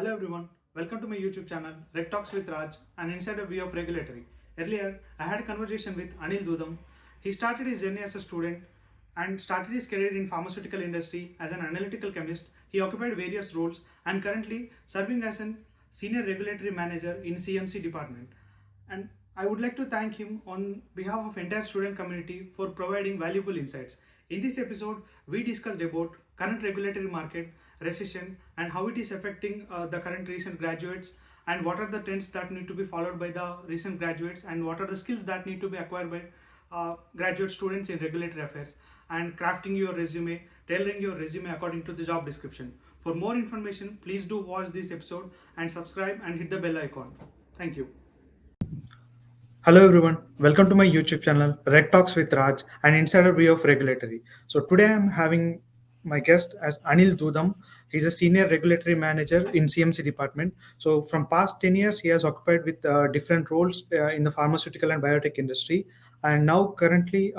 Hello everyone, welcome to my YouTube channel REG TALKS with Raj, an insider view of regulatory. Earlier, I had a conversation with Anil Dudam. He started his journey as a student and started his career in pharmaceutical industry as an analytical chemist. He occupied various roles and currently serving as an Senior Regulatory Manager in CMC department. And I would like to thank him on behalf of entire student community for providing valuable insights. In this episode, we discussed about current regulatory market, recession, and how it is affecting the current recent graduates, and what are the trends that need to be followed by the recent graduates, and what are the skills that need to be acquired by graduate students in regulatory affairs, and crafting your resume, tailoring your resume according to the job description. For more information, please do watch this episode and subscribe and hit the bell icon. Thank you. Hello everyone, welcome to my YouTube channel REG TALKS with Raj, an insider view of regulatory. So today I'm having my guest as Anil Dudam. He's a senior regulatory manager in CMC department. So from past 10 years, he has occupied with different roles in the pharmaceutical and biotech industry. And now currently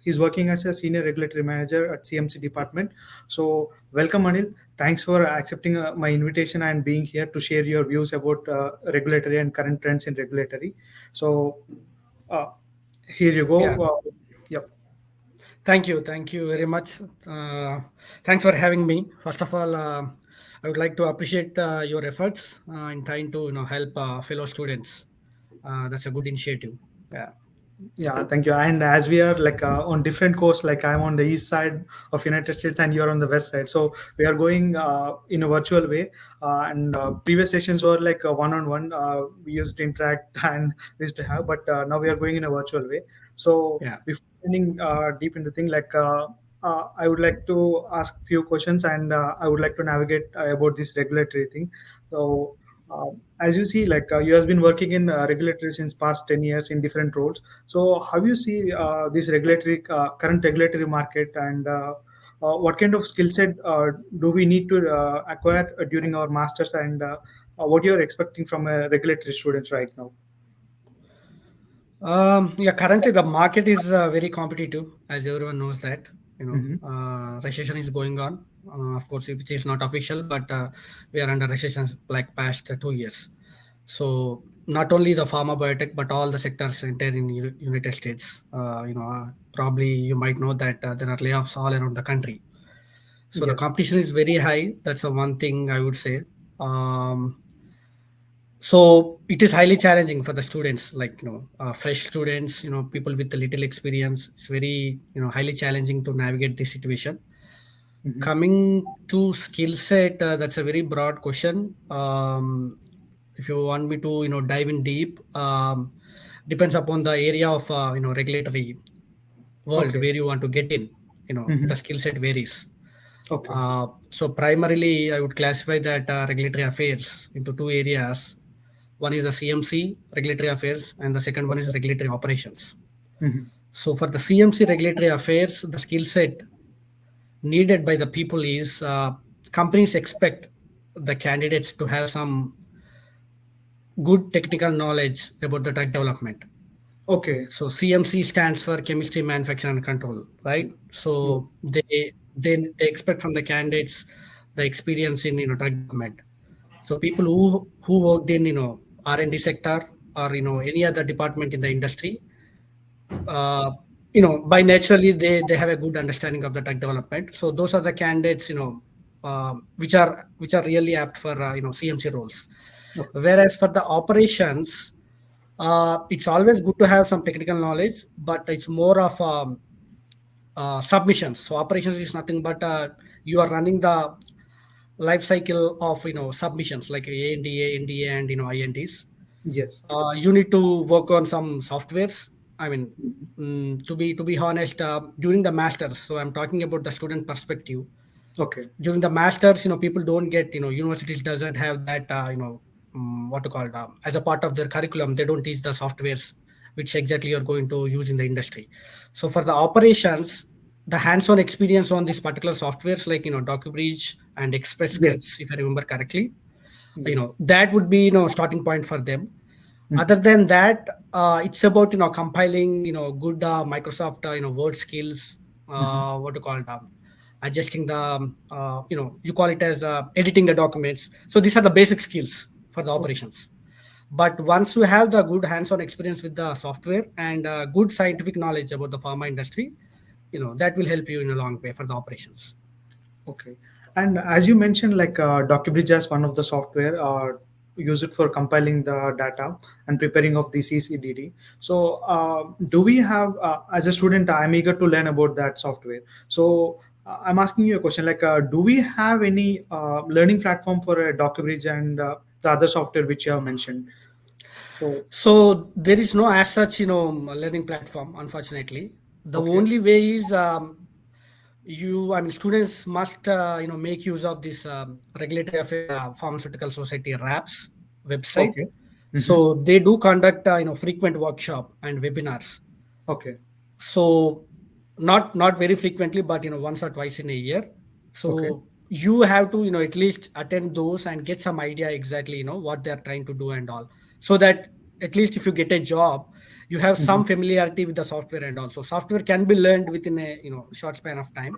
he's working as a senior regulatory manager at CMC department. So welcome Anil. Thanks for accepting my invitation and being here to share your views about regulatory and current trends in regulatory. So here you go. Yeah. Yep. Thank you very much. Thanks for having me. First of all, I would like to appreciate your efforts in trying to help fellow students. That's a good initiative. Yeah. Yeah, thank you. And as we are like on different coasts, like I'm on the east side of United States and you're on the west side, so we are going in a virtual way. And previous sessions were like one-on-one. We used to interact and we used to have, but now we are going in a virtual way. So Yeah. before getting deep into thing, like I would like to ask few questions, and I would like to navigate about this regulatory thing. So. As you see, like you have been working in regulatory since past 10 years in different roles. So how you see this regulatory current regulatory market, and what kind of skill set do we need to acquire during our masters, and what you're expecting from a regulatory students right now? Yeah. Currently, the market is very competitive, as everyone knows that. Mm-hmm. Recession is going on. Of course, which is not official, but we are under recessions like past 2 years. So not only the pharma biotech, but all the sectors entire in United States. Probably you might know that there are layoffs all around the country. So the Yes. competition is very high. That's the one thing I would say. So it is highly challenging for the students, like fresh students, people with a little experience. It's very highly challenging to navigate this situation. Mm-hmm. Coming to skill set, that's a very broad question. If you want me to dive in deep, depends upon the area of regulatory world Okay. where you want to get in. Mm-hmm. The skill set varies. Okay. So primarily, I would classify that regulatory affairs into two areas. One is the CMC regulatory affairs, and the second one is regulatory operations. Mm-hmm. So for the CMC regulatory affairs, the skill set needed by the people is companies expect the candidates to have some good technical knowledge about the drug development. Okay. So CMC stands for chemistry, manufacturing, and control, right? So Yes. they expect from the candidates the experience in drug development. So people who worked in R&D sector or any other department in the industry, uh, by naturally they have a good understanding of the drug development. So those are the candidates which are really apt for CMC roles. Okay. Whereas for the operations, it's always good to have some technical knowledge, but it's more of submissions. So operations is nothing but you are running the life cycle of submissions like ANDA, NDA, and INDs. Yes. You need to work on some softwares. I mean, to be honest, during the masters. So I'm talking about the student perspective. Okay. During the masters, people don't get, universities doesn't have that, what to call it, as a part of their curriculum. They don't teach the softwares which exactly you're going to use in the industry. So for the operations, the hands-on experience on this particular softwares like DocuBridge and Express Yes. Scripts, if I remember correctly, Yes. that would be starting point for them. Mm-hmm. Other than that, it's about compiling good Microsoft Word skills, what to call it, adjusting the you call it as editing the documents. So these are the basic skills for the Okay. operations. But once you have the good hands-on experience with the software and good scientific knowledge about the pharma industry, that will help you in a long way for the operations. Okay. And as you mentioned, like DocuBridge as one of the software, use it for compiling the data and preparing of the CCDD. So, do we have, as a student, I'm eager to learn about that software. So, I'm asking you a question like, do we have any learning platform for DocuBridge and the other software which you have mentioned? So, So there is no as such learning platform, unfortunately. The okay. only way is students must make use of this Regulatory Affairs Pharmaceutical Society RAPS website. Okay. Mm-hmm. So they do conduct frequent workshop and webinars. Okay. So not very frequently, but once or twice in a year. Okay. So you have to at least attend those and get some idea exactly what they're trying to do and all, so that at least if you get a job, you have Mm-hmm. some familiarity with the software. And also software can be learned within a short span of time.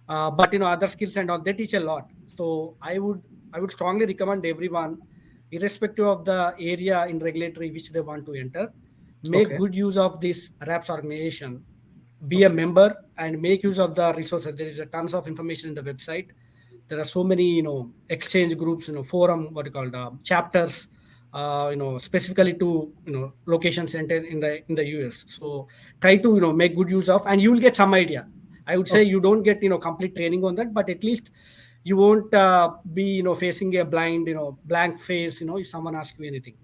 But other skills and all, they teach a lot. So I would strongly recommend everyone, irrespective of the area in regulatory which they want to enter, make Okay. good use of this RAPS organization, be a Okay. member and make use of the resources. There is a tons of information in the website. There are so many exchange groups, forum, what you call chapters, specifically to location center in the US. So try to make good use of, and you will get some idea. I would say Okay. you don't get complete training on that, but at least you won't be facing a blind blank face if someone asks you anything.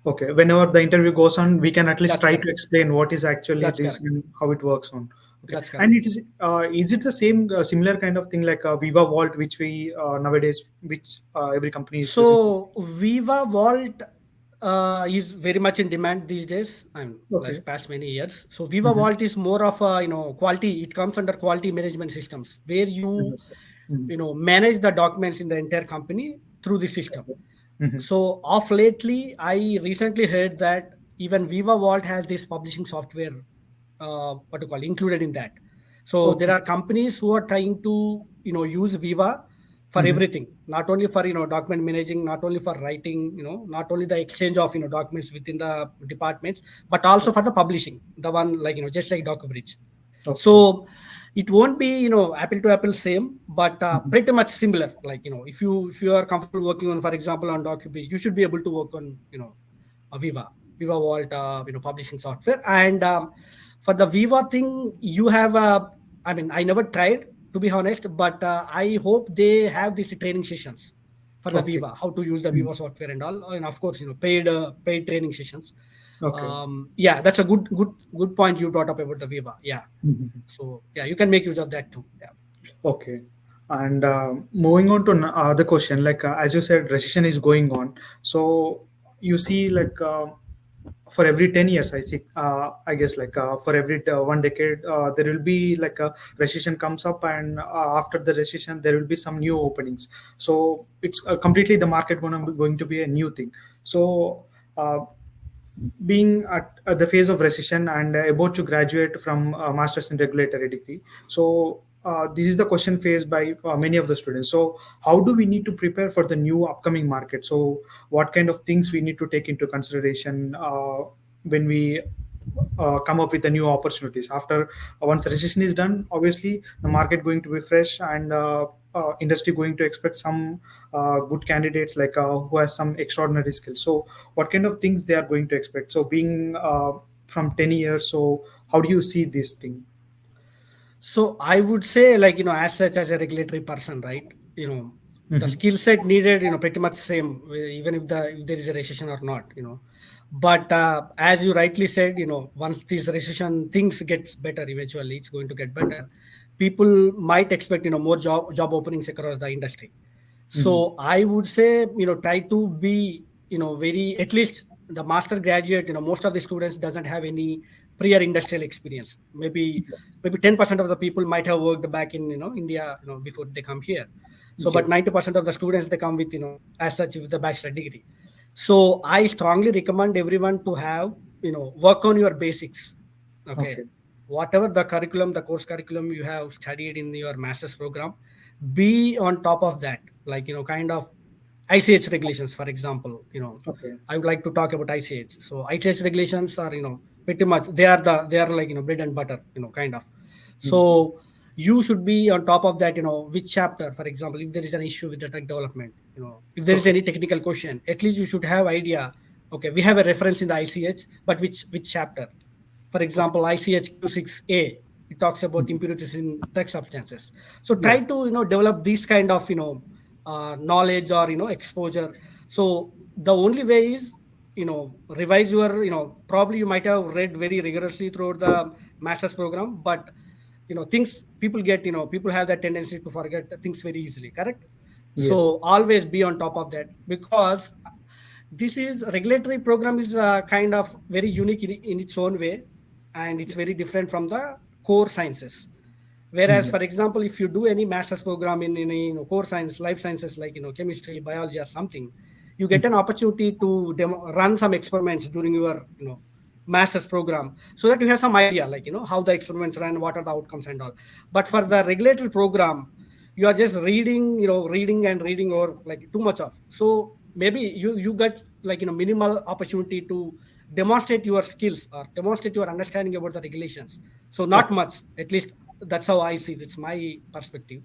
Okay, whenever the interview goes on, we can at least That's try to correct. explain what is actually That's this correct. and how it works on. Okay, That's and correct. is it the same similar kind of thing like Viva Vault, which we nowadays, which every company is using? So Viva Vault is very much in demand these days. I'm Okay. like past many years. So Viva Mm-hmm. Vault is more of a quality. It comes under quality management systems where you Understood. Mm-hmm. manage the documents in the entire company through the system. Okay. Mm-hmm. So of lately, I recently heard that even Viva Vault has this publishing software, what you call included in that. So there Okay. are companies who are trying to use Viva for Mm-hmm. everything, not only for document managing, not only for writing, not only the exchange of documents within the departments, but also for the publishing, the one like just like DocuBridge. Okay. So it won't be apple to apple same, but Mm-hmm. pretty much similar. Like if you are comfortable working on, for example, on DocuBridge, you should be able to work on a Viva Vault publishing software. And for the Viva thing, you have I never tried, to be honest, but I hope they have these training sessions for the Okay. Viva, how to use the Mm-hmm. Viva software and all, and of course paid training sessions. Okay. Yeah, that's a good point you brought up about the Viva. Yeah, Mm-hmm. so yeah, you can make use of that too. Yeah. Okay. And moving on to other question, like as you said, recession is going on. So you see, like for every 10 years, I see, I guess, like for every 1 decade, there will be like a recession comes up, and after the recession, there will be some new openings. So it's completely the market going to be a new thing. So being at the phase of recession and about to graduate from master's in regulatory degree, so this is the question faced by many of the students. So how do we need to prepare for the new upcoming market? So what kind of things we need to take into consideration when we come up with the new opportunities after once the recession is done? Obviously the market going to be fresh, and industry going to expect some good candidates like who has some extraordinary skills. So what kind of things they are going to expect? So being from 10 years, so how do you see this thing? So I would say, like, as such, as a regulatory person, right? The Hmm. skill set needed, pretty much same, even if there is a recession or not. But as you rightly said, once this recession things gets better, eventually it's going to get better. People might expect, more job openings across the industry. Hmm. So I would say, try to be, very, at least the master graduate, most of the students doesn't have any prior industrial experience. Maybe 10% of the people might have worked back in India before they come here. So but Yes. 90% of the students, they come with as such with the bachelor degree. So I strongly recommend everyone to have work on your basics. Okay. Okay. whatever the curriculum, the course curriculum you have studied in your master's program, be on top of that, like, kind of ICH regulations, for example. Okay. I would like to talk about ICH. So ICH regulations are, pretty much, they are like, bread and butter, kind of. So you should be on top of that, which chapter, for example, if there is an issue with the tech development, if there is Okay. any technical question, at least you should have idea. Okay, we have a reference in the ICH, but which chapter? For Okay. example, ICH-Q6A, it talks about Mhm. impurities in drug substances. So Yeah. try to develop this kind of knowledge or exposure. So the only way is revise your probably you might have read very rigorously throughout the master's program, but things people get people have that tendency to forget things very easily. Correct. Yes. So always be on top of that, because this is regulatory program is kind of very unique in its own way, and it's very different from the core sciences. Whereas, Mhm. for example, if you do any master's program in any core science, life sciences, like chemistry, biology, or something, you get an Mhm. opportunity to run some experiments during your master's program, so that you have some idea, like how the experiments run, what are the outcomes and all. But for the regulatory program, you are just reading, reading and reading, or like too much of. So maybe you get like minimal opportunity to demonstrate your skills or demonstrate your understanding about the regulations. So not Okay. much, at least that's how I see. That's my perspective,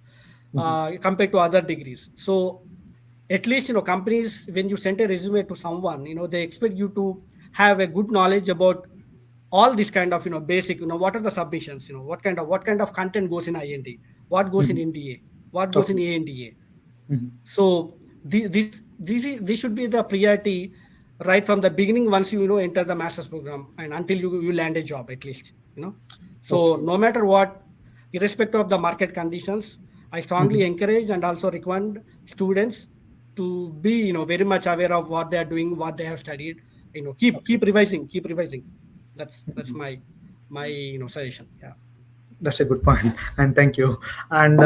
Mhm. compared to other degrees. So at least companies, when you send a resume to someone, they expect you to have a good knowledge about all this kind of basic, what are the submissions, what kind of content goes in IND, what goes in Mhm. NDA, what goes in Okay. ANDA. Mhm. So this should be the priority right from the beginning, once enter the master's program, and until you land a job, at least. So Okay. no matter what, irrespective of the market conditions, I strongly Mhm. encourage and also recommend students to be very much aware of what they are doing, what they have studied. Keep Okay. revising, keep revising. That's Mhm. my suggestion. Yeah. That's a good point, and thank you. And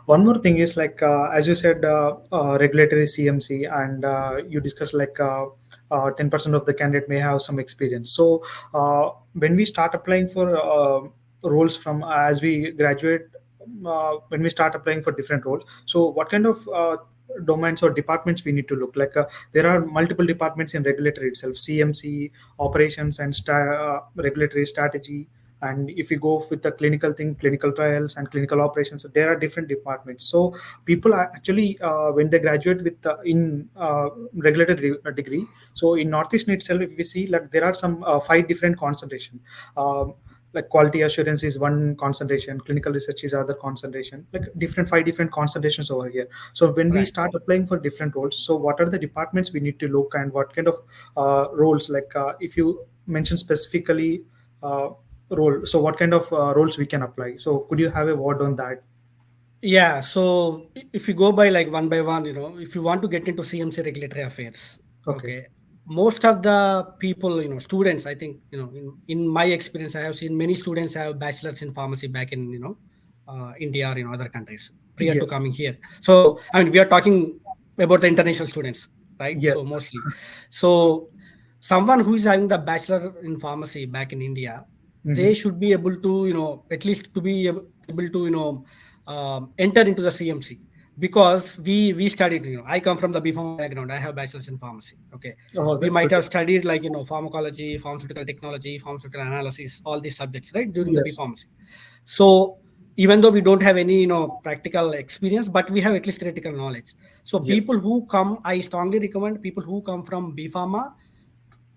one more thing is like as you said, regulatory CMC, and you discussed like 10% of the candidate may have some experience. So when we start applying for roles from as we graduate, when we start applying for different roles, so what kind of domains or departments we need to look like? There are multiple departments in regulatory itself: CMC, operations, and regulatory strategy. And if you go with the clinical thing, clinical trials and clinical operations, there are different departments. So people are actually when they graduate with in regulatory degree, so in northeast itself, if we see, like there are some five different concentration. Like quality assurance is one concentration, clinical research is other concentration, like different five different concentrations over here. So when we Right. start applying for different roles, so what are the departments we need to look, and what kind of roles, like if you mention specifically uh, role, so what kind of roles we can apply? So could you have a word on that? Yeah, so if you go by like one by one, if you want to get into CMC regulatory affairs, Okay. okay, most of the people, students, I think, in my experience, I have seen many students have bachelors in pharmacy back in, India or other countries prior to Yes. coming here. So, I mean, we are talking about the international students, right? So Yes. mostly. So someone who is having the bachelor in pharmacy back in India, Hmm. they should be able to, at least to be able to, enter into the CMC, because we studied. I come from the B Pharma background. I have bachelor's in pharmacy. Okay, Oh, we that's might good. have studied like pharmacology, pharmaceutical technology, pharmaceutical analysis, all these subjects, right, during the B Yes. Pharmacy. So even though we don't have any practical experience, but we have at least theoretical knowledge. So people Yes. who come, I strongly recommend people who come from B Pharma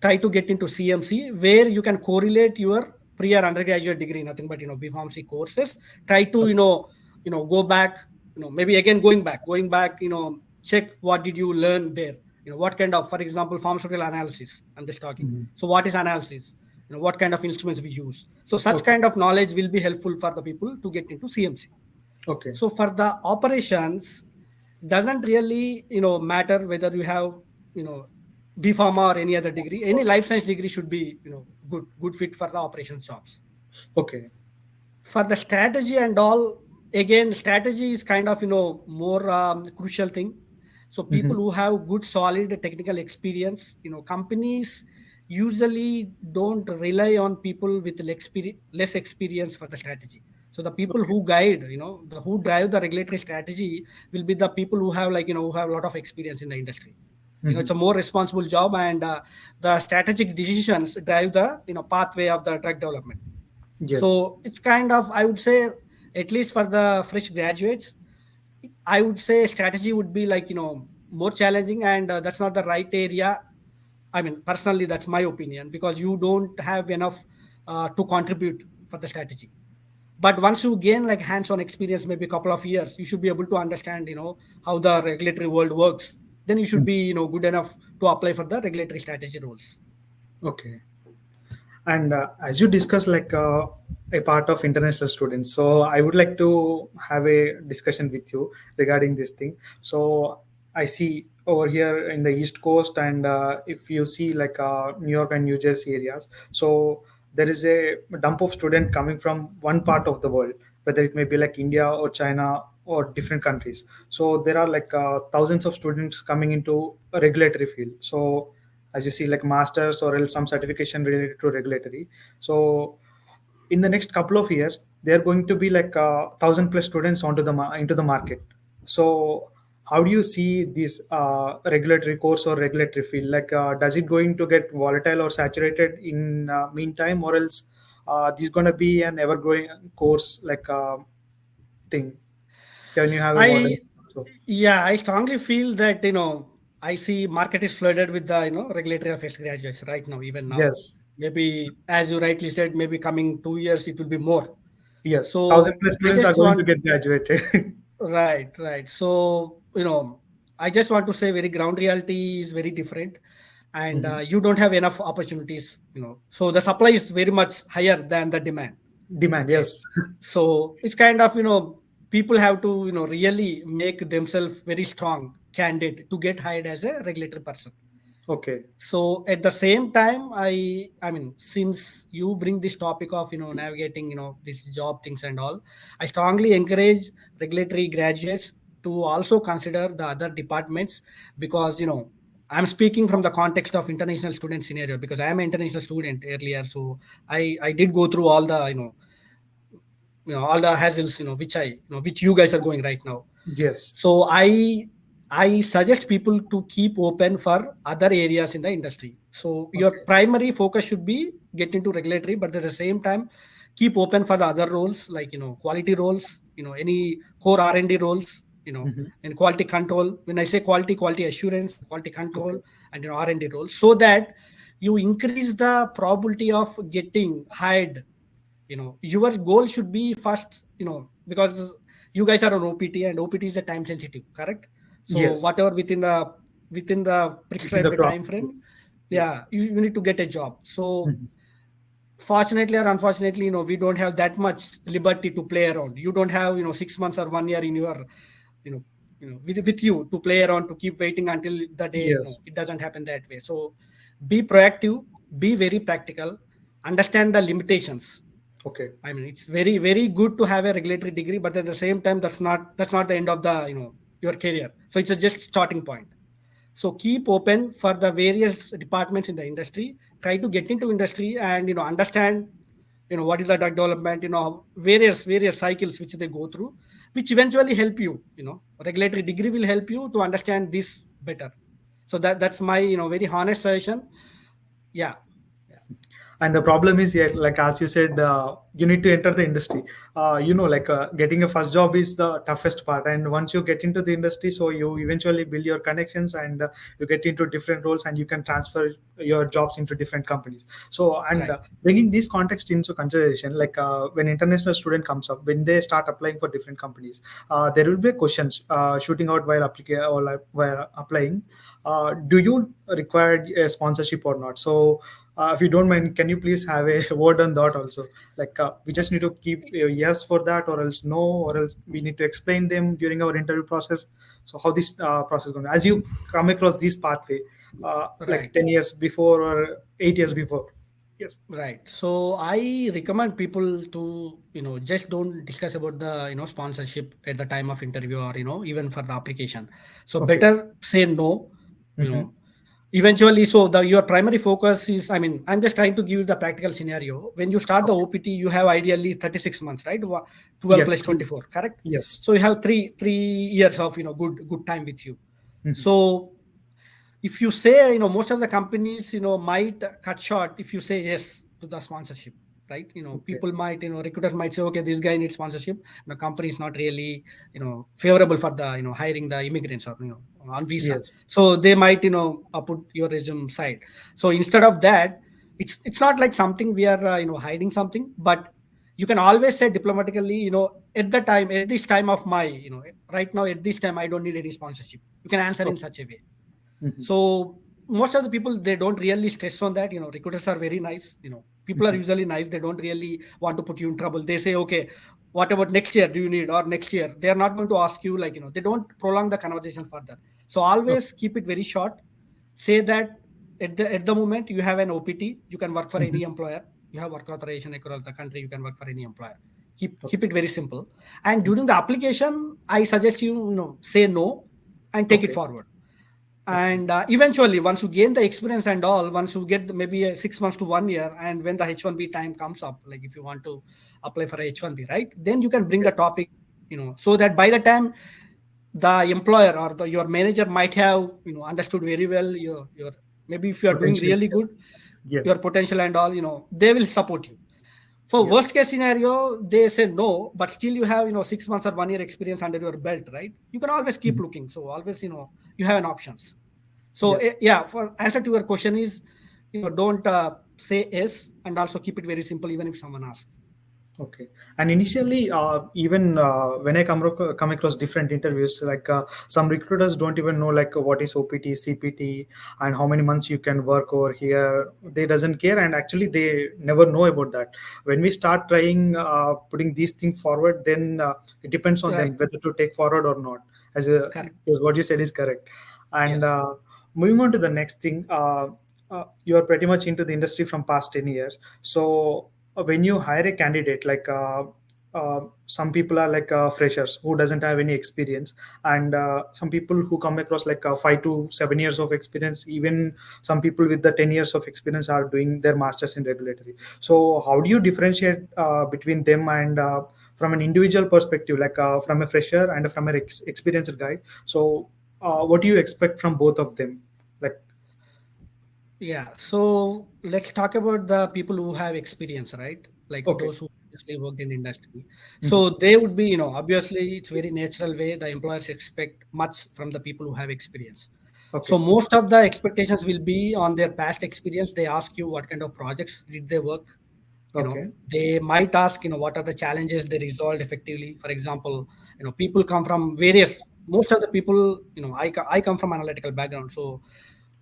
try to get into CMC, where you can correlate your prior undergraduate degree, nothing but B Pharmacy courses. Try to Okay. go back, maybe again going back, check what did you learn there. What kind of, for example, pharmaceutical analysis. I'm just talking. Mhm. So what is analysis? What kind of instruments we use. So such Okay. kind of knowledge will be helpful for the people to get into CMC. Okay. So for the operations, doesn't really matter whether you have you know B Pharma or any other degree. Any life science degree should be good fit for the operations jobs. Okay. For the strategy and all, again, strategy is kind of more crucial thing. So Hmm. people who have good solid technical experience, companies usually don't rely on people with less experience for the strategy. So the people Okay. who guide, who drive the regulatory strategy will be the people who have who have a lot of experience in the industry. It's a Mhm. more responsible job, and the strategic decisions drive the pathway of the drug development. Yes. So it's kind of, I would say, at least for the fresh graduates, I would say strategy would be more challenging, and that's not the right area. I mean, personally, that's my opinion, because you don't have enough to contribute for the strategy. But once you gain hands-on experience, maybe a couple of years, you should be able to understand, how the regulatory world works. Then you should Mhm. be, good enough to apply for the regulatory strategy roles. Okay. And as you discussed, a part of international students, so I would like to have a discussion with you regarding this thing. So I see over here in the East Coast, and if you see New York and New Jersey areas, so there is a dump of student coming from one part of the world, whether it may be like India or China or different countries. So there are thousands of students coming into a regulatory field. So as you see, like masters or else some certification related to regulatory. So in the next couple of years there are going to be 1,000 plus students into the market. So how do you see this regulatory course or regulatory field, does it going to get volatile or saturated in meantime, or else this going to be an ever growing course thing? Can you have a word on I it also? Yeah, I strongly feel that I see market is flooded with the regulatory affairs graduates right now, even now. Yes. Maybe, as you rightly said, maybe coming 2 years it will be more. Yes, 1,000 So plus I students are just going to want get graduated. right. So I just want to say, very ground reality is very different, and Mhm. you don't have enough opportunities. So the supply is very much higher than the demand. Demand, Okay. yes. So it's kind of, people have to, really make themselves very strong candidate to get hired as a regulatory person. Okay. So at the same time, I mean, since you bring this topic of navigating these job things and all, I strongly encourage regulatory graduates to also consider the other departments, because I'm speaking from the context of international student scenario, because I am an international student earlier. So I did go through all the all the hassles which you guys are going right now. Yes. So I suggest people to keep open for other areas in the industry. So your Okay. primary focus should be get into regulatory, but at the same time keep open for the other roles, like quality roles, any core R&D roles, Mhm. and quality control. When I say quality assurance, quality control, Okay. and R&D roles, so that you increase the probability of getting hired. Your goal should be first, because you guys are on OPT, and OPT is a time sensitive, correct? So Yes. whatever within the Within the prescribed clock. time frame, Yes. yeah, you need to get a job. So Mhm. fortunately or unfortunately, we don't have that much liberty to play around. You don't have 6 months or 1 year in your you know with you to play around, to keep waiting until the day Yes. it doesn't happen that way. So be proactive, be very practical, understand the limitations. Okay. I mean, it's very, very good to have a regulatory degree, but at the same time, that's not the end of the your career. So it's a just starting point. So keep open for the various departments in the industry. Try to get into industry and understand what is the drug development. Various cycles which they go through, which eventually help you. Regulatory degree will help you to understand this better. So that's my very honest suggestion. Yeah, yeah, And the problem is, yeah, like as you said, you need to enter the industry. Getting a first job is the toughest part, and once you get into the industry, so you eventually build your connections, and you get into different roles, and you can transfer your jobs into different companies. So, and right, bringing this context into consideration, when international student comes up, when they start applying for different companies, there will be questions shooting out while applying. Do you require a sponsorship or not? So if you don't mind, can you please have a word on that also? We just need to keep a yes for that, or else no, or else we need to explain them during our interview process. So how this process going? As you come across this pathway, like right. 10 years before or 8 years before. Yes. Right. So I recommend people to, just don't discuss about the, sponsorship at the time of interview, or, even for the application. So Okay. better say no, you Mm-hmm. know, eventually, so your primary focus is, I mean, I'm just trying to give you the practical scenario. When you start the Okay. OPT, you have ideally 36 months, right? 12 Yes. plus 24, correct? Yes. So you have three years of good time with you. Mhm. So if you say, most of the companies, might cut short if you say yes to the sponsorship, right? Okay. People might, recruiters might say, okay, this guy needs sponsorship. The company is not really, favorable for the, hiring the immigrants or, on visa. Yes. So they might, put your resume side. So instead of that, it's not like something we are, hiding something, but you can always say diplomatically, at this time of my, right now, at this time, I don't need any sponsorship. You can answer in Okay. such a way. Mhm. So most of the people, they don't really stress on that. Recruiters are very nice. People are Mhm. usually nice. They don't really want to put you in trouble. They say, okay, what about next year? Do you need, or next year? They are not going to ask you, like, they don't prolong the conversation further. So Okay. always keep it very short. Say that at the moment you have an OPT, you can work for Mhm. any employer. You have work authorization across the country. You can work for any employer. Keep Okay. it very simple. And during the application, I suggest say no and take it Okay. forward. Okay. And eventually, once you gain the experience and all, once you get maybe 6 months to 1 year, and when the H1B time comes up, like if you want to apply for a H1B, right, then you can bring the Yes. topic, so that by the time the employer or your manager might have understood very well your maybe if you are doing Potential. really good, Yes. your potential and all, they will support you. For Yes. worst case scenario, they say no, but still you have 6 months or 1 year experience under your belt, right? You can always keep Mhm. looking. So always, you have an options. So Yes. yeah, for answer to your question is, don't say yes, and also keep it very simple, even if someone asks. Okay. And initially, even when I come across different interviews, like some recruiters don't even know like what is OPT, CPT, and how many months you can work over here. They doesn't care, and actually they never know about that. When we start trying putting these things forward, then it depends on Right. them whether to take forward or not. Correct. Because what you said is correct. And Yes. moving on to the next thing, you are pretty much into the industry from past 10 years. So when you hire a candidate, like some people are like freshers who doesn't have any experience, and some people who come across like 5 to 7 years of experience. Even some people with the 10 years of experience are doing their masters in regulatory. So how do you differentiate between them, and from an individual perspective, like from a fresher and from an experienced guy? So what do you expect from both of them, like? Yeah. So let's talk about the people who have experience, right? Like Okay. those who actually worked in industry. Mhm. So they would be, obviously it's very natural way the employers expect much from the people who have experience. So Okay. most of the expectations will be on their past experience. They ask you what kind of projects did they work. Okay. They might ask, what are the challenges they resolved effectively. For example, people come from various. Most of the people, I come from analytical background, so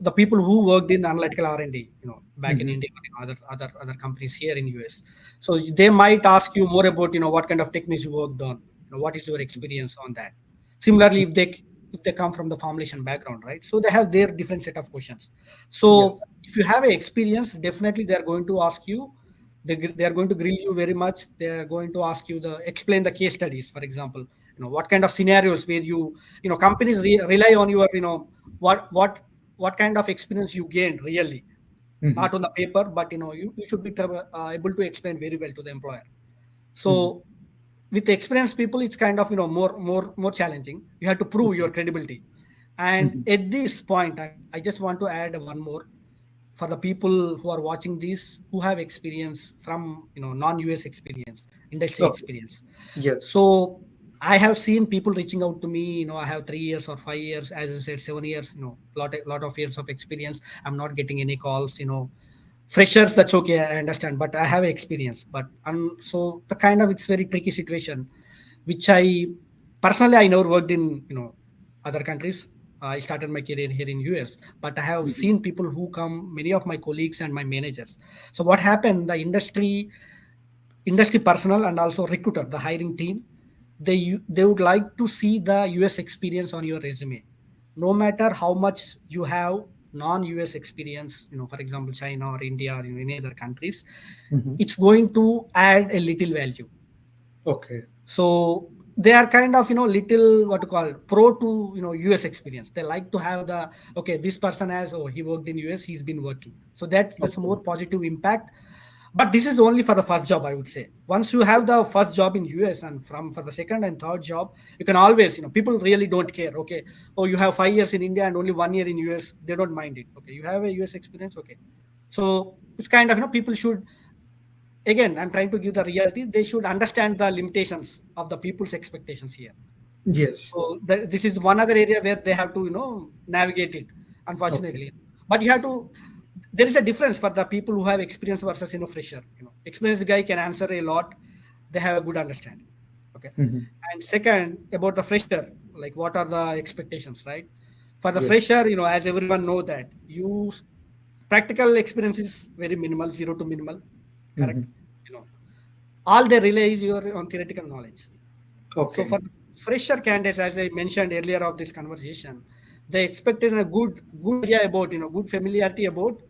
the people who worked in analytical R&D, back in Mhm. India or other companies here in US. So they might ask you more about, what kind of techniques you worked on, what is your experience on that. Similarly, if they come from the formulation background, right? So they have their different set of questions. So Yes. if you have a experience, definitely they are going to ask you. They are going to grill you very much. They are going to ask you explain the case studies, for example. What kind of scenarios where companies rely on your, what kind of experience you gained really, Mhm. not on the paper, but you should be able to explain very well to the employer. Mhm. So with experienced people, it's kind of more challenging. You have to prove your credibility. And Mhm. at this point, I just want to add one more for the people who are watching this, who have experience from non-US experience, industry Okay. experience. Yes. So I have seen people reaching out to me. I have 3 years or 5 years, as you said, 7 years. Lot of years of experience. I'm not getting any calls. Freshers, that's okay, I understand, but I have experience. But so the kind of, it's very tricky situation, which I personally, I never worked in other countries. I started my career here in US, but I have Mhm. seen people who come, many of my colleagues and my managers. So what happened? The industry personnel and also recruiter, the hiring team, they would like to see the US experience on your resume, no matter how much you have non-US experience. For example, China or India or any other countries, Mhm. it's going to add a little value. Okay. So they are kind of little what to call pro to US experience. They like to have the okay, this person has, oh, he worked in US, he's been working, so that's a Okay. more positive impact. But this is only for the first job, I would say. Once you have the first job in US, and from for the second and third job, you can always, people really don't care. Okay, oh, you have 5 years in India and only 1 year in US, they don't mind it. Okay, you have a US experience. Okay, so it's kind of people should, again, I'm trying to give the reality, they should understand the limitations of the people's expectations here. Yes. So this is one other area where they have to navigate it, Okay. unfortunately. But you have to, there is a difference for the people who have experience versus fresher. Experienced guy can answer a lot, they have a good understanding. Okay. Mhm. And second, about the fresher, like what are the expectations, right? For the Yes. fresher, as everyone know that practical experience is very minimal, zero to minimal, correct? Mhm. you know all they rely is your on theoretical knowledge. So Okay. for fresher candidates, as I mentioned earlier of this conversation, they expected a good idea about, good familiarity about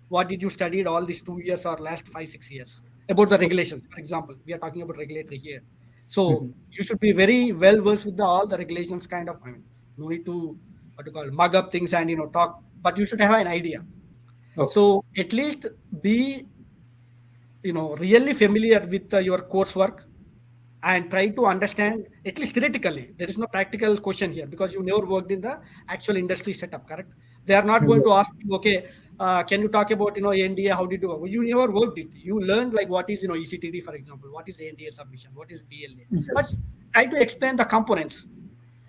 what did you studied all these 2 years or last 5 6 years about the regulations. For example, we are talking about regulatory here, so Mhm. you should be very well versed with all the regulations. Kind of, I mean, no need to what to call mug up things and talk, but you should have an idea. Okay. So at least be really familiar with your coursework, and try to understand at least theoretically. There is no practical question here because you never worked in the actual industry setup, correct? They are not going to Yes. ask you, okay, can you talk about NDA, how did you work? You never worked it. You learned like what is ECTD, for example, what is ANDA submission, what is BLA, but Yes. try to explain the components.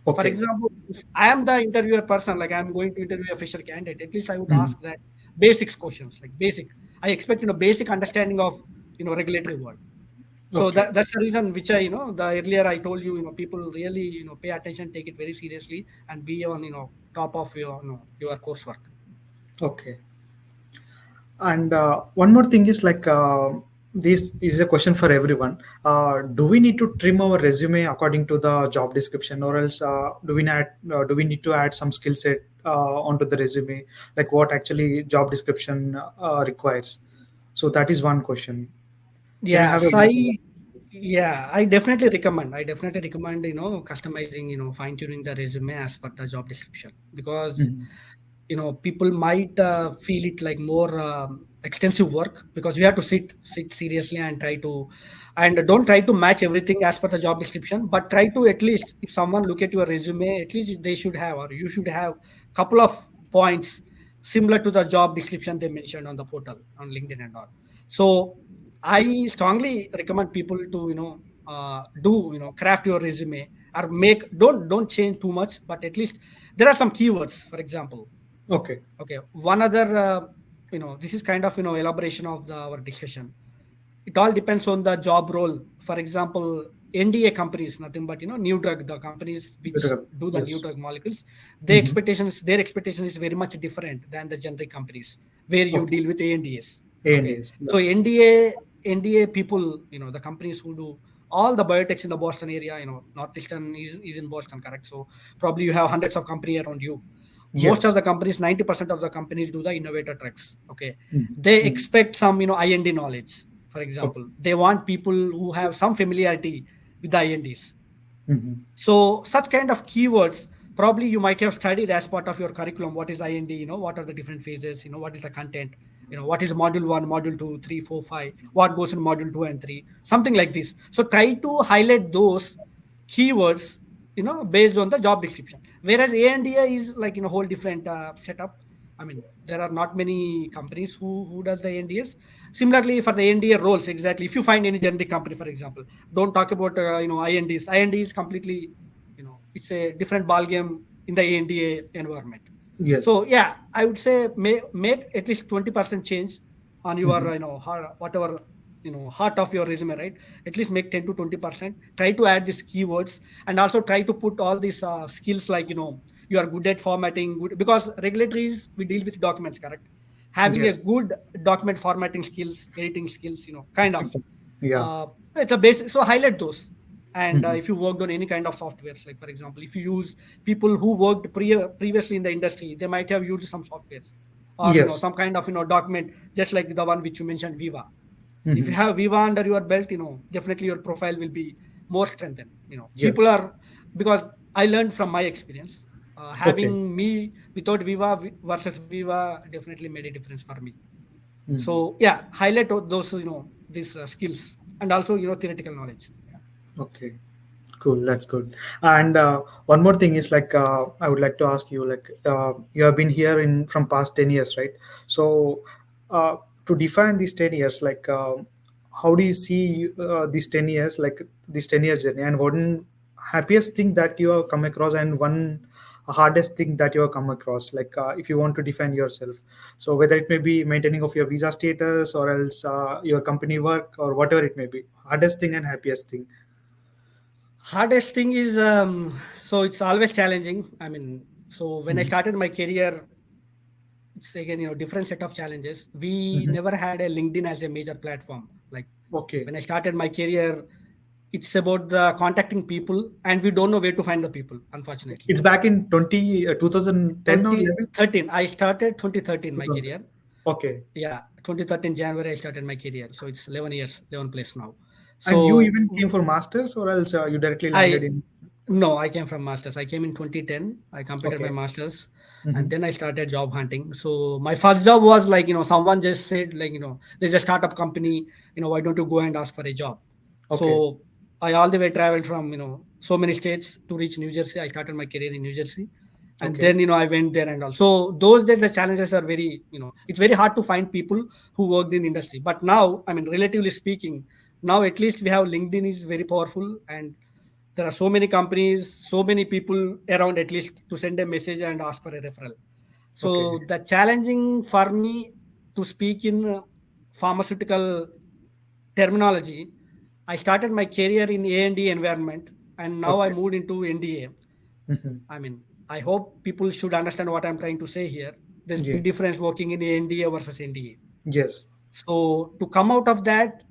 For Okay. example, if I am the interviewer person, like I'm going to interview a fresher candidate, at least I would Mhm. ask that basics questions, like basic. I expect basic understanding of regulatory world. So Okay. that's the reason which I the earlier I told you, people really pay attention, take it very seriously, and be on top of your coursework. Okay. And one more thing is like this is a question for everyone. Do we need to trim our resume according to the job description, or else do we need to add some skill set onto the resume, like what actually job description requires? So that is one question. Can you Yeah, have a so I definitely recommend customizing, fine tuning the resume as per the job description, because Mhm. people might feel it like more extensive work, because you have to sit seriously and don't try to match everything as per the job description, but try to, at least if someone look at your resume, at least they should have, or you should have, couple of points similar to the job description they mentioned on the portal on LinkedIn and all. So I strongly recommend people to do craft your resume, or make, don't change too much, but at least there are some keywords, for example. Okay. Okay, one other, this is kind of elaboration of our discussion. It all depends on the job role. For example, NDA companies, nothing but new drug, the companies which do the new Yes. drug molecules, Mhm. their expectation is very much different than the generic companies where you Okay. deal with ANDAs. Okay, ANDAs. Yeah. so NDA people, the companies who do all the biotechs in the Boston area, Northeastern is in Boston, correct? So probably you have hundreds of companies around you. Most of Yes. the companies, 90% of the companies do the innovator drugs. Okay, Mhm. they Mhm. expect some IND knowledge. For Okay. example, they want people who have some familiarity with the INDs. Mhm. So such kind of keywords, probably you might have studied as part of your curriculum. What is IND? What are the different phases? What is the content? What is module 1, module 2, 3, 4, 5? What goes in module 2 and 3? Something like this. So try to highlight those keywords, based on the job description. Whereas ANDA is like in a whole different setup. I mean, there are not many companies who does the ANDAs. Similarly, for the ANDA roles, exactly. If you find any generic company, for example, don't talk about INDs. IND is completely, it's a different ball game in the ANDA environment. So Yes. yeah, I would say make at least 20% change on your Mhm. whatever heart of your resume, right? At least make 10 to 20%. Try to add these keywords, and also try to put all these skills, like you are good at formatting, good, because regulatories, we deal with documents, correct? Having a Yes. good document formatting skills, editing skills, kind of Exactly. Yeah. uh, it's a basic. So highlight those. And Mhm. if you worked on any kind of softwares, like for example, if you use people who worked previously in the industry, they might have used some softwares, or Yes. some kind of document, just like the one which you mentioned, Viva. If you Mhm. have Viva under your belt, definitely your profile will be more strengthened. People Yes. are, because I learned from my experience. Okay. Having me without Viva versus Viva definitely made a difference for me. Mhm. So yeah, highlight those these skills, and also theoretical knowledge. Okay. Cool. That's good. And one more thing is like I would like to ask you, like you have been here in from past 10 years, right? So uh, to define these 10 years, like how do you see these 10 years, like this 10 years journey, and one happiest thing that you have come across, and one hardest thing that you have come across, like if you want to define yourself. So whether it may be maintaining of your visa status, or else your company work, or whatever it may be, hardest thing and happiest thing. Hardest thing is so it's always challenging. I mean, so when I Mhm. started my career, it's again different set of challenges. We Mhm. never had a LinkedIn as a major platform. Like Okay. when I started my career, it's about the contacting people, and we don't know where to find the people, unfortunately. It's back in 2010 or 11? 2013, I started 2013 my 2000. career. Okay. Yeah, 2013 January I started my career. So it's 11 years, 11 plus now. And you So even came for masters, or else you directly landed I in? no, I came from masters. I came in 2010. I completed my Okay. masters, Hmm. and then I started job hunting. So my first job was like someone just said like there's a startup company. Why don't you go and ask for a job? Okay. So I all the way traveled from so many states to reach New Jersey. I started my career in New Jersey, and Okay. then I went there and all. So those days the challenges are very it's very hard to find people who worked in industry. But now, I mean, relatively speaking, now at least we have LinkedIn is very powerful, and there are so many companies, so many people around at least to send a message and ask for a referral. Okay. So the challenging for me to speak in pharmaceutical terminology, I started my career in A&D environment, and now I Okay. moved into NDA. Hmm. I mean, I hope people should understand what I'm trying to say here. There's Yeah. big difference working in NDA versus NDA. Yes. So to come out of that,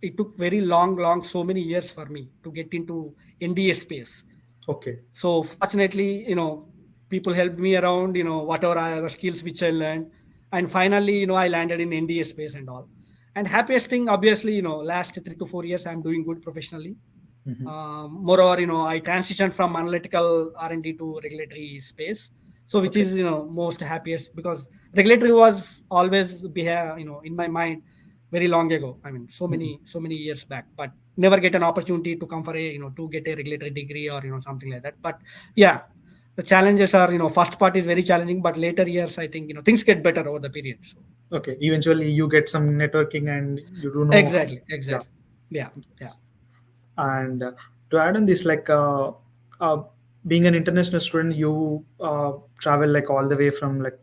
it took very long, so many years for me to get into NDA space. Okay. So fortunately, people helped me around, whatever the skills which I learned. And finally, I landed in NDA space and all. And happiest thing, obviously, last 3 to 4 years, I'm doing good professionally. Hmm. Moreover, I transitioned from analytical R&D to regulatory space. So which Okay. is, most happiest, because regulatory was always in my mind very long ago. I mean, Hmm. so many years back, but never get an opportunity to come for a, to get a regulatory degree or, something like that. But yeah, the challenges are, first part is very challenging, but later years, I think, things get better over the period. So Okay. Eventually, you get some networking, and you do know. exactly, Yeah. exactly. Yeah, yeah. Yes. And to add on this, like uh, being an international student, you travel like all the way from like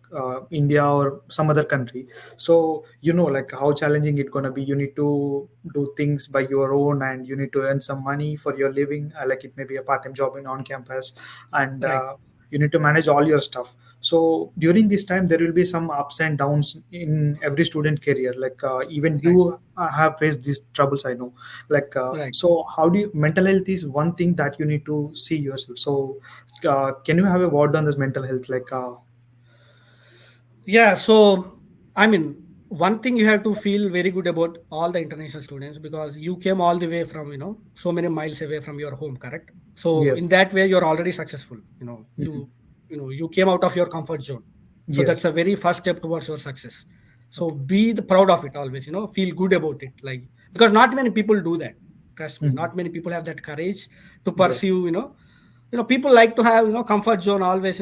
India or some other country. So like how challenging it gonna be. You need to do things by your own, and you need to earn some money for your living. Like it may be a part-time job in on campus, and Right. you need to manage all your stuff. So during this time, there will be some ups and downs in every student career. Like even Right. you have faced these troubles, I know. Like Right. so how do you, mental health is one thing that you need to see yourself. So can you have a word on this mental health, like Yeah, so I mean, one thing you have to feel very good about all the international students, because you came all the way from, so many miles away from your home, correct? So in yes. that way, you're already successful. Mhm. You came out of your comfort zone. So that's Yes. a very first step towards your success. So Okay. be proud of it always, feel good about it. Like, because not many people do that. Trust me, Mhm. not many people have that courage to Yes. pursue, people like to have comfort zone always,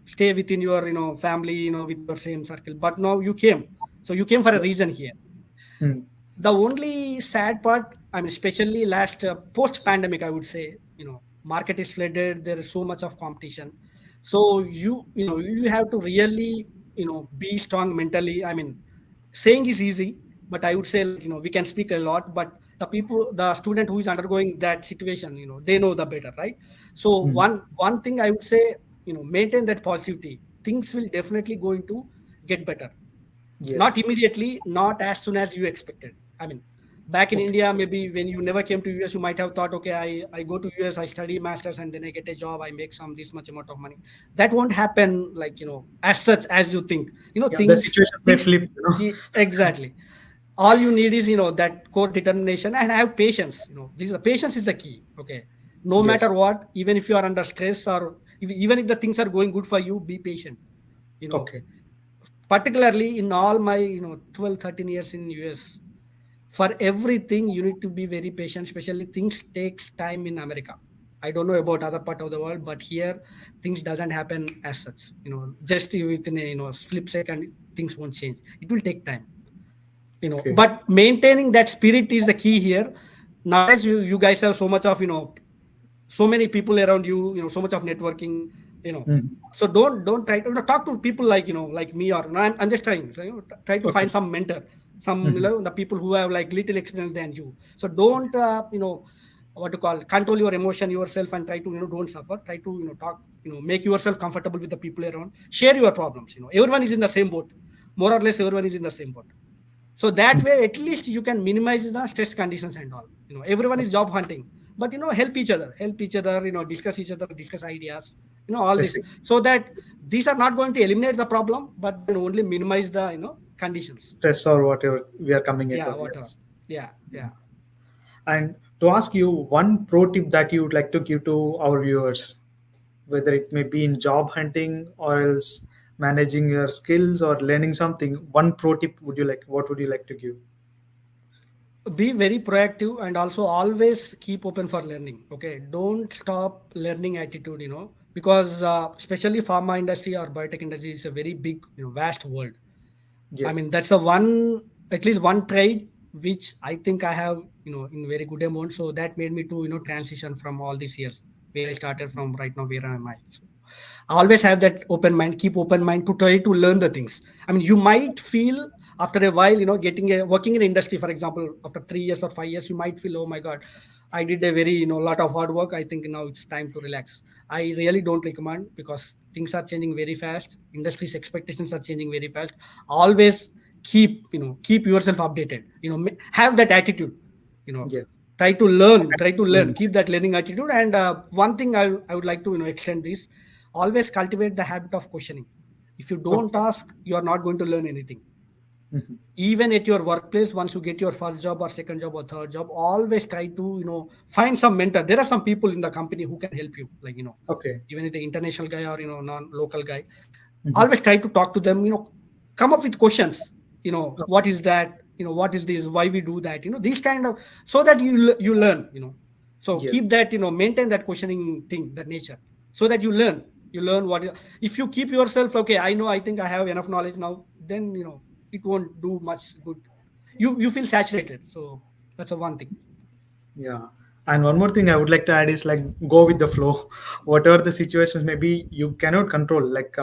stay within your family, with your same circle. But now you came, so you came for a reason here. Mm. The only sad part, I mean, especially last post pandemic, I would say, market is flooded, there is so much of competition. So you have to really be strong mentally. I mean, saying is easy, but I would say, like, we can speak a lot, but the student who is undergoing that situation, they know the better, right? So Mm. one thing I would say, maintain that positivity. Things will definitely going to get better. Not Yes. immediately, not as soon as you expected. I mean, back in Okay. India, maybe when you never came to US, you might have thought, okay, I go to US, I study masters, and then I get a job, I make some this much amount of money. That won't happen, like, as such as you think. Yeah, the Things situation may things flip. exactly. all you need is that core determination and have patience. This the patience is the key. Okay, no matter Yes. what, even if you are under stress, or even if the things are going good for you, be patient. you know Okay. Particularly in all my 12 13 years in US, for everything you need to be very patient, especially things takes time in America. I don't know about other part of the world, but here things doesn't happen as such. Just within a flip second, things won't change. It will take time. Okay. But maintaining that spirit is the key here. Nowadays you guys have so much of so many people around you, so much of networking, you know Mhm. so don't try to talk to people like like me, or no, I'm just trying. So try to Okay. find some mentor, some Mhm. the people who have like little experience than you. So don't what to call, control your emotion yourself, and try to don't suffer. Try to talk, make yourself comfortable with the people around. Share your problems. Everyone is in the same boat, more or less. Everyone is in the same boat. So that way at least you can minimize the stress conditions and all. Everyone is job hunting, but help each other, discuss ideas, all I this, see. so that these are not going to eliminate the problem, but then only minimize the conditions. Stress or whatever we are coming Yeah, across. whatever. Yes. Yeah, yeah. And to ask you one pro tip that you would like to give to our viewers, whether it may be in job hunting or else managing your skills or learning something, one pro tip would you like? What would you like to give? Be very proactive, and also always keep open for learning. Okay, don't stop learning attitude, because especially pharma industry or biotech industry is a very big, vast world. I Yes. mean, that's a one, at least one trade which I think I have, in very good amount. So that made me to, transition from all these years where I started from right now, where am I? So I always have that open mind, keep open mind to try to learn the things. I mean, you might feel after a while, working in industry, for example, after 3 years or 5 years, you might feel, oh my God, I did a very, lot of hard work. I think now it's time to relax. I really don't recommend, because things are changing very fast. Industry's expectations are changing very fast. Always keep yourself updated. Have that attitude. You know, Yes. try to learn, Mm. keep that learning attitude. And one thing I would like to extend this: always cultivate the habit of questioning. If you don't Okay. ask, you are not going to learn anything. Mhm. Even at your workplace, once you get your first job or second job or third job, always try to find some mentor. There are some people in the company who can help you, like Okay. even if the international guy or non-local guy. Mhm. Always try to talk to them. Come up with questions. Okay. What is that? What is this? Why we do that? These kind of, so that you learn. So Yes. keep that, maintain that questioning thing, that nature, so that you learn what if you keep yourself, okay, I know, I think I have enough knowledge now, then it won't do much good. You feel saturated. So that's a one thing. Yeah. And one more thing I would like to add is like go with the flow. Whatever the situations may be, you cannot control. Like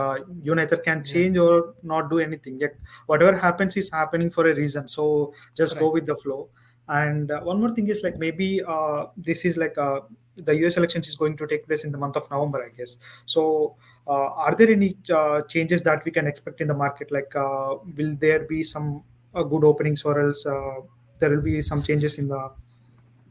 you neither can Yeah, change or not do anything. Yet whatever happens is happening for a reason. So just go right. with the flow. And one more thing is like maybe this is like the US elections is going to take place in the month of November, I guess. So are there any changes that we can expect in the market? Like will there be some good openings, or else there will be some changes in the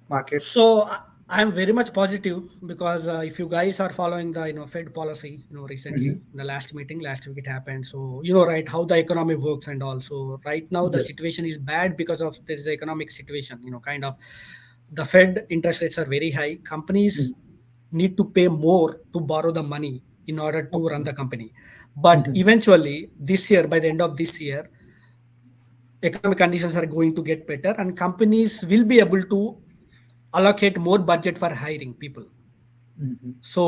market? So I'm very much positive, because if you guys are following the Fed policy, Mhm. recently the last meeting last week it happened. So right, how the economy works and also right now the Yes. situation is bad because of this economic situation. Kind of the Fed interest rates are very high. Mhm. Companies need to pay more to borrow the money in order to run Okay. the company. But Mhm. eventually this year, by the end of this year, economic conditions are going to get better, and companies will be able to allocate more budget for hiring people. Mhm. So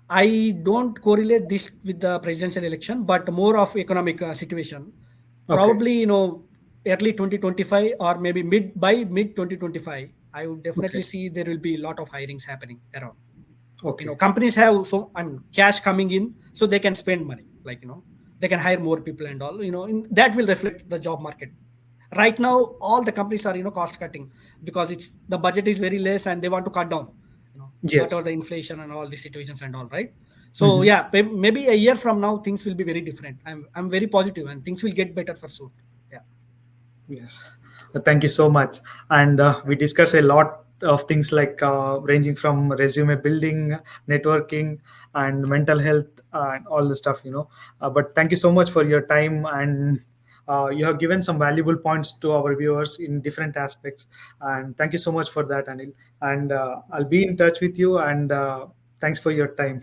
I don't correlate this with the presidential election, but more of economic situation. Okay. Probably early 2025, or maybe mid 2025, I would definitely Okay. see there will be a lot of hirings happening around. Okay. Companies have so and cash coming in, so they can spend money, like they can hire more people and all. That will reflect the job market. Right now all the companies are cost cutting, because it's the budget is very less and they want to cut down, whatever Yes. the inflation and all these situations and all, right? So Mhm. yeah, maybe a year from now things will be very different. I'm very positive, and things will get better for soon. Yeah. Yes. Thank you so much. And we discuss a lot of things like ranging from resume building, networking, and mental health, and all the stuff. But thank you so much for your time and You have given some valuable points to our viewers in different aspects, and thank you so much for that, Anil. And I'll be in touch with you. And thanks for your time.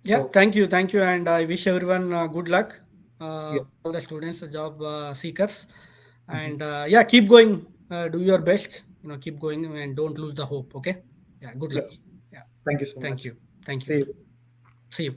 Yeah, So thank you, and I wish everyone good luck. yes. All the students, job seekers, Mhm. and yeah, keep going. Do your best. Keep going and don't lose the hope. Okay. Yeah. Good luck. Yes. Yeah. Thank you so Thank much. you. Thank you. See you. See you.